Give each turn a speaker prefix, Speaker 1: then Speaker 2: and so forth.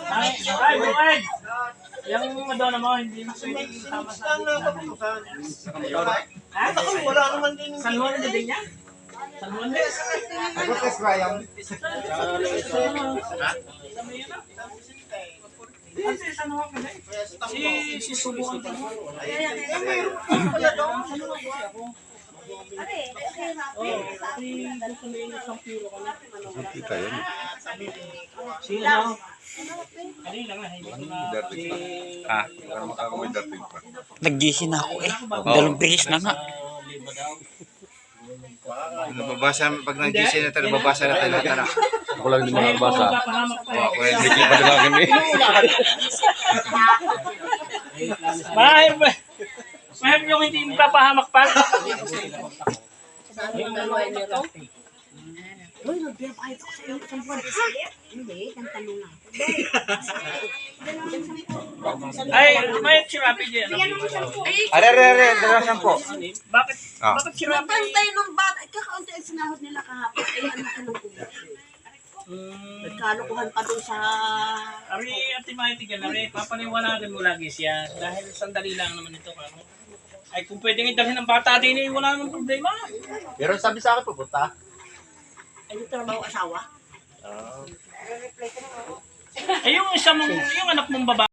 Speaker 1: Ay, Bued! Yung Madonna mo, hindi mo pwedeng sama sa atin. Ha?
Speaker 2: Wala naman din.
Speaker 1: San Juan na din niya? San Juan din?
Speaker 3: Ako test Graham.
Speaker 1: Kasi San Juan ka na eh. Si Subukan ka mo.
Speaker 2: Wala daw.
Speaker 1: Gusto nila isang kilo ka na.
Speaker 3: Kita yun.
Speaker 1: Sino? Kanina nga, hindi ko na...
Speaker 3: Ah, para makakamay dating pa.
Speaker 4: Naggising na ako eh. 2 bihis na nga.
Speaker 3: Nababasa, pag nag-gising na tayo, nababasa na tayo lahat na.
Speaker 5: Ako lang hindi makakabasa. Hindi pa nila kami.
Speaker 1: Mahal yung hindi papahamak pa.
Speaker 6: Uy, nagpapakita ko sa iyo isang buwan. Hindi, isang tanong lang.
Speaker 1: Ay, may sirapi dyan.
Speaker 3: Are, dalasan po.
Speaker 1: Bakit sirapi?
Speaker 6: Pantay ng bata. Kakaunti ang sinahod nila kahapon. Ay, ano ka nung ubo? Nagkalukuhan pa doon sa...
Speaker 1: Ari, Ate Mighty ka na rin. Papaniwalagan mo lagi siya. Dahil sandali lang naman ito. Ay, kung pwedeng idalhin ng bata din, wala namang problema.
Speaker 5: Pero sabi sa akin, pupunta.
Speaker 6: Ay, yung trabaho asawa?
Speaker 1: Ay, yung anak mong babae.